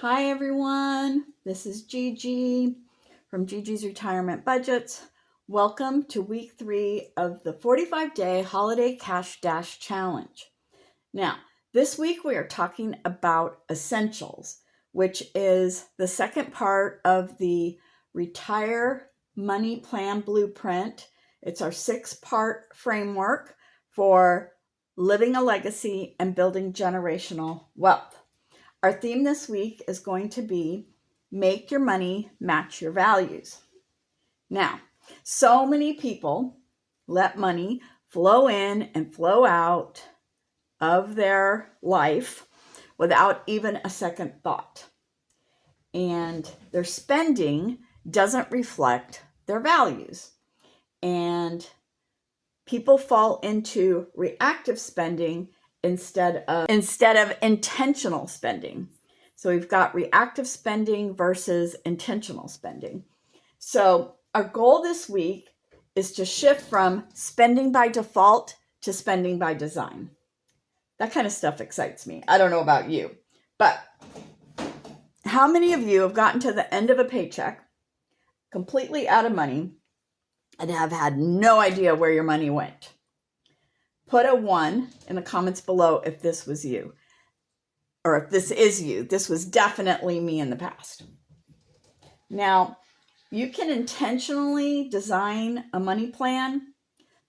Hi everyone, this is Gigi from Gigi's Retirement Budgets. Welcome to week 3 of the 45-day Holiday Cash Dash Challenge. Now, this week we are talking about essentials, which is the second part of the Retire Money Plan Blueprint. It's our 6-part framework for living a legacy and building generational wealth. Our theme this week is going to be make your money match your values. Now, so many people let money flow in and flow out of their life without even a second thought. And their spending doesn't reflect their values. And people fall into reactive spending instead of intentional spending. So we've got reactive spending versus intentional spending. So our goal this week is to shift from spending by default to spending by design. That kind of stuff excites me. I don't know about you, but how many of you have gotten to the end of a paycheck completely out of money and have had no idea where your money went? Put a 1 in the comments below if this was you, or if this is you. This was definitely me in the past. Now, you can intentionally design a money plan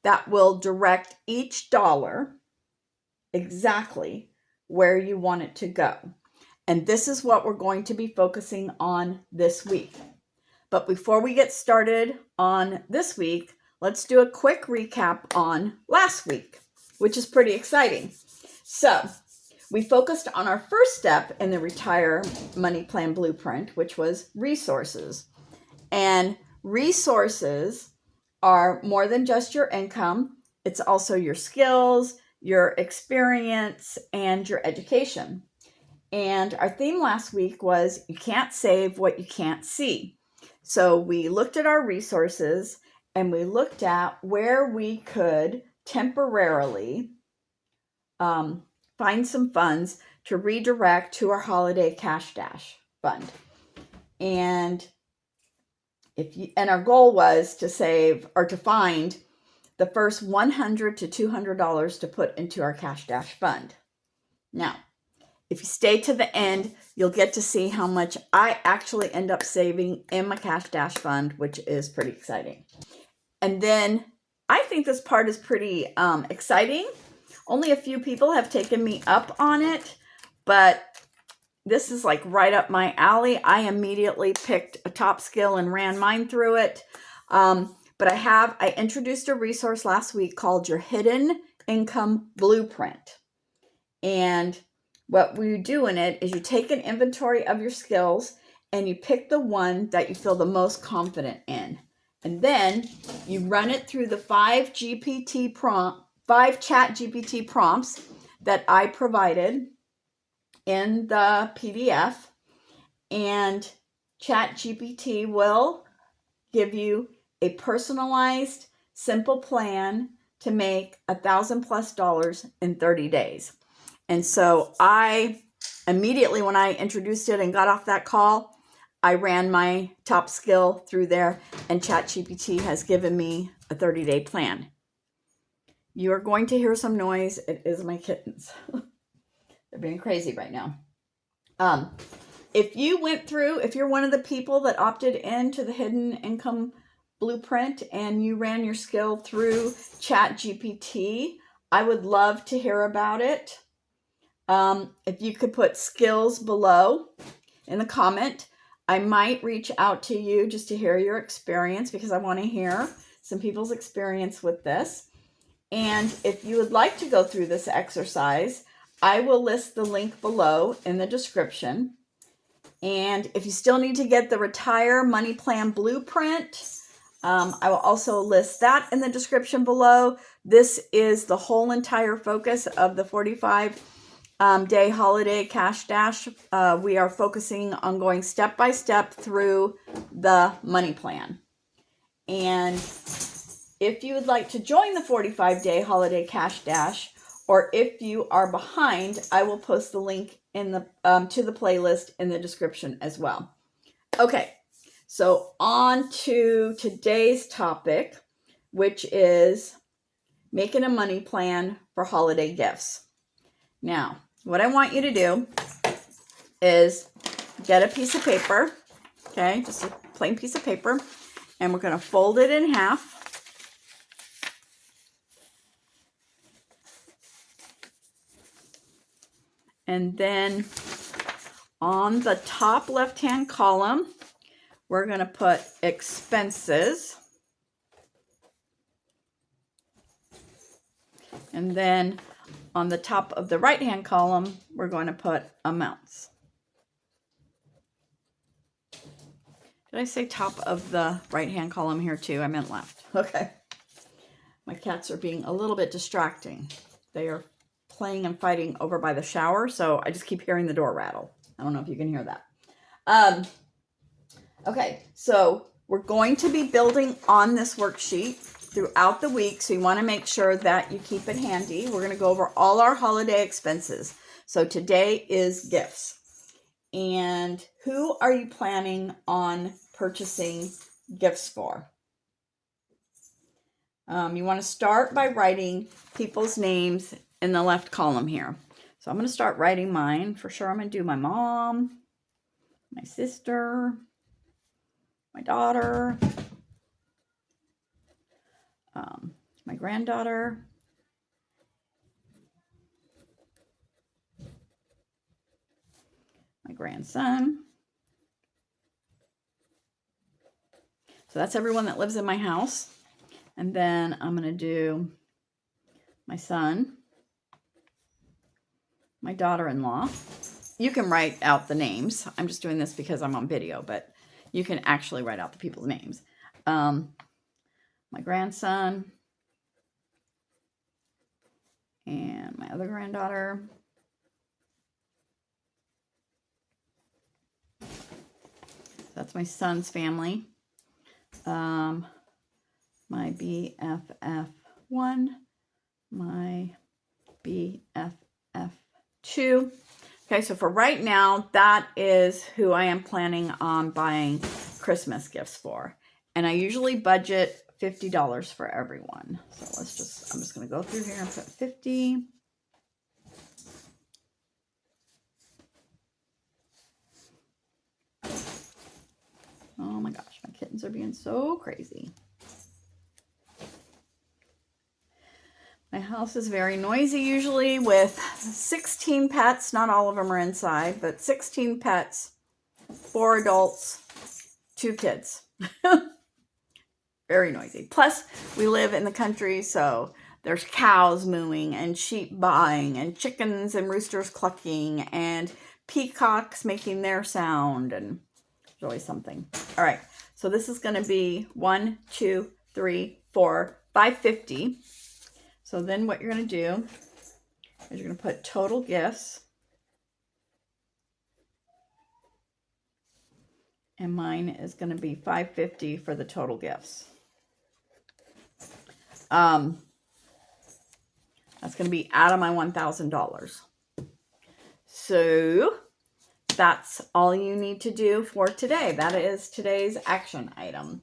that will direct each dollar exactly where you want it to go. And this is what we're going to be focusing on this week. But before we get started on this week, let's do a quick recap on last week, which is pretty exciting. So we focused on our first step in the Retire Money Plan Blueprint, which was resources. And resources are more than just your income. It's also your skills, your experience, and your education. And our theme last week was you can't save what you can't see. So we looked at our resources and we looked at where we could temporarily find some funds to redirect to our Holiday Cash Dash Fund. And our goal was to save or to find the first $100 to $200 to put into our Cash Dash Fund. Now, if you stay to the end, you'll get to see how much I actually end up saving in my Cash Dash Fund, which is pretty exciting. And then I think this part is pretty exciting. Only a few people have taken me up on it, but this is like right up my alley. I immediately picked a top skill and ran mine through it. But I introduced a resource last week called your Hidden Income Blueprint. And what we do in it is you take an inventory of your skills and you pick the one that you feel the most confident in. And then you run it through the 5 ChatGPT prompts that I provided in the PDF. And ChatGPT will give you a personalized, simple plan to make $1,000+ in 30 days. And so I immediately, when I introduced it and got off that call, I ran my top skill through there, and ChatGPT has given me a 30-day plan. You are going to hear some noise. It is my kittens. They're being crazy right now. If you're one of the people that opted into the Hidden Income Blueprint and you ran your skill through ChatGPT, I would love to hear about it. If you could put skills below in the comment, I might reach out to you just to hear your experience, because I want to hear some people's experience with this. And if you would like to go through this exercise, I will list the link below in the description. And if you still need to get the Retire Money Plan Blueprint, I will also list that in the description below. This is the whole entire focus of the 45-day Holiday Cash Dash. We are focusing on going step by step through the money plan. And if you would like to join the 45-day Holiday Cash Dash, or if you are behind, I will post the link in the to the playlist in the description as well. Okay, so on to today's topic, which is making a money plan for holiday gifts. Now, what I want you to do is get a piece of paper, okay, just a plain piece of paper, and we're going to fold it in half. And then on the top left-hand column, we're going to put expenses. And then on the top of the right-hand column, we're going to put amounts. Did I say top of the right-hand column here too? I meant left. Okay. My cats are being a little bit distracting. They are playing and fighting over by the shower, so I just keep hearing the door rattle. I don't know if you can hear that. Okay, so we're going to be building on this worksheet throughout the week, so you want to make sure that you keep it handy. We're going to go over all our holiday expenses. So today is gifts. And who are you planning on purchasing gifts for? You want to start by writing people's names in the left column here. So I'm going to start writing mine. For sure, I'm going to do my mom, my sister, my daughter, my granddaughter, my grandson. So that's everyone that lives in my house. And then I'm going to do my son, my daughter-in-law. You can write out the names. I'm just doing this because I'm on video, but you can actually write out the people's names. My grandson and my other granddaughter. That's my son's family. My BFF1, my BFF2. Okay, so for right now, that is who I am planning on buying Christmas gifts for. And I usually budget $50 for everyone. So I'm just going to go through here and put 50. Oh my gosh, my kittens are being so crazy. My house is very noisy usually with 16 pets. Not all of them are inside, but 16 pets, 4 adults, 2 kids. Very noisy. Plus, we live in the country, so there's cows mooing and sheep baaing and chickens and roosters clucking and peacocks making their sound, and there's always something. All right, so this is going to be 1, 2, 3, 4, 550. So then what you're going to do is you're going to put total gifts. And mine is going to be $550 for the total gifts. That's going to be out of my $1,000. So that's all you need to do for today. That is today's action item.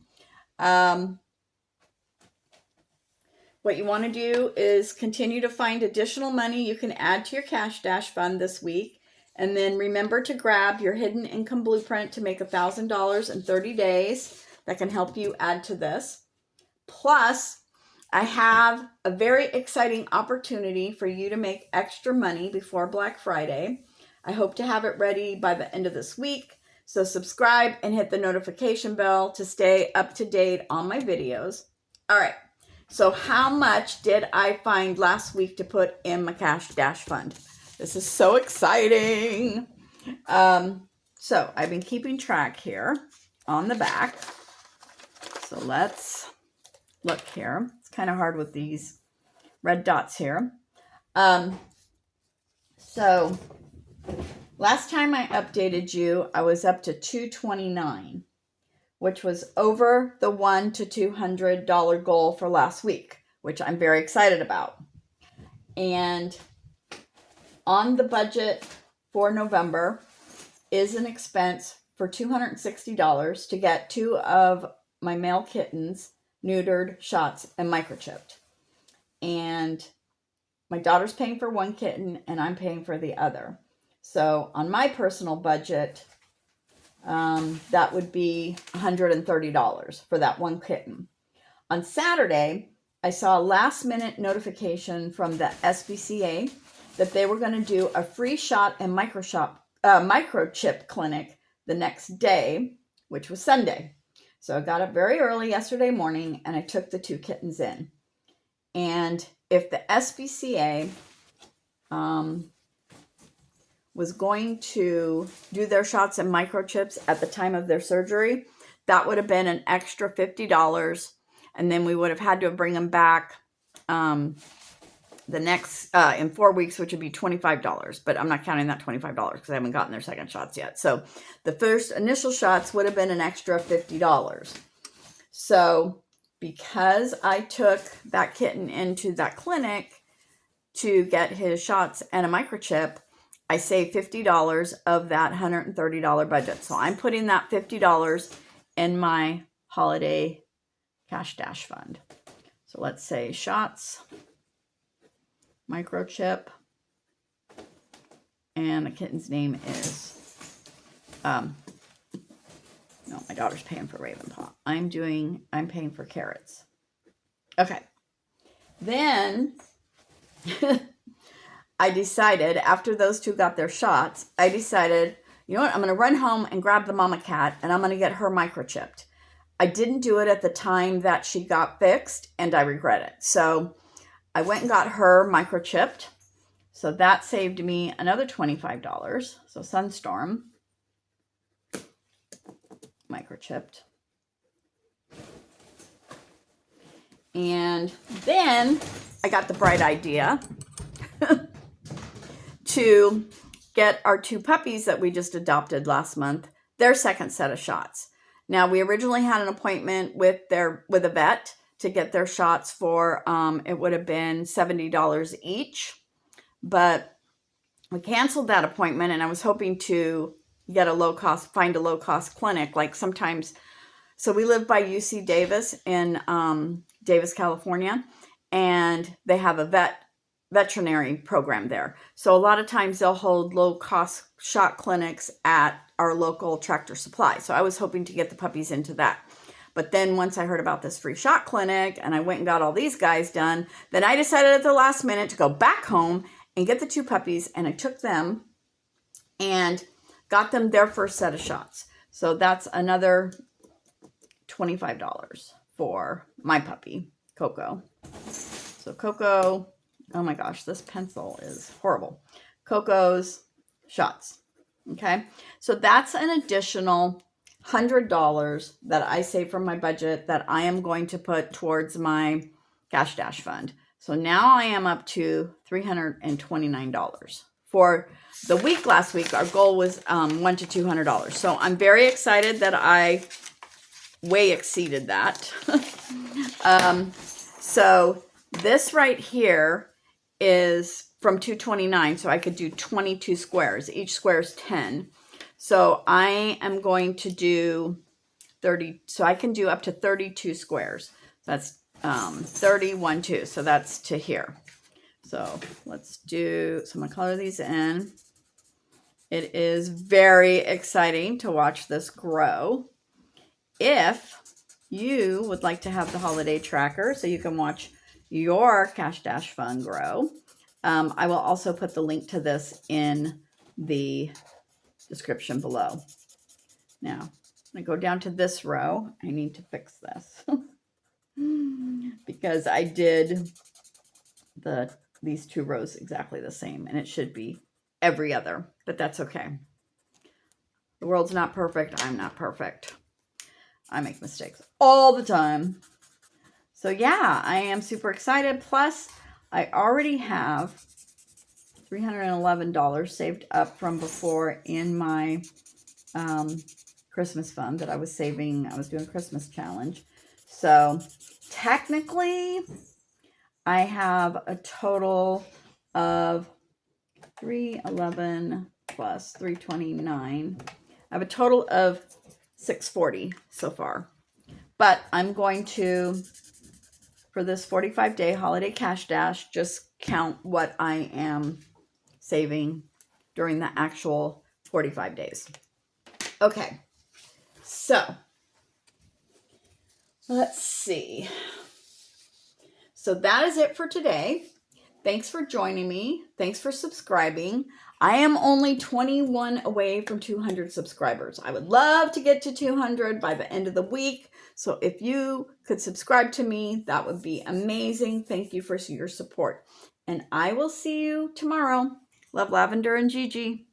What you want to do is continue to find additional money you can add to your Cash Dash fund this week. And then remember to grab your hidden income blueprint to make $1,000 in 30 days. That can help you add to this. Plus, I have a very exciting opportunity for you to make extra money before Black Friday. I hope to have it ready by the end of this week. So subscribe and hit the notification bell to stay up to date on my videos. All right. So how much did I find last week to put in my Cash Dash fund? This is so exciting. So I've been keeping track here on the back. So let's look here. It's kind of hard with these red dots here. So last time I updated you, I was up to $229, which was over the $100 to $200 goal for last week, which I'm very excited about. And on the budget for November is an expense for $260 to get 2 of my male kittens neutered, shots, and microchipped. And my daughter's paying for one kitten and I'm paying for the other. So on my personal budget, that would be $130 for that one kitten. On Saturday, I saw a last minute notification from the SPCA that they were going to do a free shot and microchip clinic the next day, which was Sunday. So I got up very early yesterday morning and I took the 2 kittens in. And if the SPCA was going to do their shots and microchips at the time of their surgery, that would have been an extra $50. And then we would have had to bring them back the next in 4 weeks, which would be $25. But I'm not counting that $25 because I haven't gotten their second shots yet. So the first initial shots would have been an extra $50. So because I took that kitten into that clinic to get his shots and a microchip, I saved $50 of that $130 budget. So I'm putting that $50 in my holiday cash dash fund. So let's say shots, microchip, and the kitten's name is, no, my daughter's paying for Ravenpaw. I'm paying for Carrots. Okay. Then I decided, after those 2 got their shots, I decided, you know what, I'm going to run home and grab the mama cat and I'm going to get her microchipped. I didn't do it at the time that she got fixed and I regret it. So I went and got her microchipped. So that saved me another $25. So Sunstorm microchipped. And then I got the bright idea to get our 2 puppies that we just adopted last month their second set of shots. Now, we originally had an appointment with a vet to get their shots for, it would have been $70 each, but we canceled that appointment and I was hoping to get find a low cost clinic. Like sometimes, so we live by UC Davis in Davis, California, and they have a veterinary program there. So a lot of times they'll hold low cost shot clinics at our local Tractor Supply. So I was hoping to get the puppies into that. But then once I heard about this free shot clinic and I went and got all these guys done, then I decided at the last minute to go back home and get the 2 puppies, and I took them and got them their first set of shots. So that's another $25 for my puppy, Coco. So Coco, oh my gosh, this pencil is horrible. Coco's shots. Okay, so that's an additional $100 that I save from my budget that I am going to put towards my cash dash fund. So now I am up to $329 for the week. Last week our goal was $100 to $200. So I'm very excited that I way exceeded that. So this right here is from 229, so I could do 22 squares. Each square is 10. So I am going to do 30, so I can do up to 32 squares. That's 31, 2, so that's to here. So let's do, so I'm gonna color these in. It is very exciting to watch this grow. If you would like to have the holiday tracker so you can watch your cash dash fund grow, I will also put the link to this in the description below. Now, I'm going to go down to this row. I need to fix this because I did these 2 rows exactly the same, and it should be every other, but that's okay. The world's not perfect. I'm not perfect. I make mistakes all the time. So yeah, I am super excited. Plus, I already have $311 saved up from before in my Christmas fund that I was saving. I was doing a Christmas challenge. So technically, I have a total of 311 plus 329. I have a total of 640 so far. But I'm going to, for this 45-day holiday cash dash, just count what I am saving during the actual 45 days. Okay, so let's see. So that is it for today. Thanks for joining me. Thanks for subscribing. I am only 21 away from 200 subscribers. I would love to get to 200 by the end of the week. So if you could subscribe to me, that would be amazing. Thank you for your support. And I will see you tomorrow. Love, Lavender and Gigi.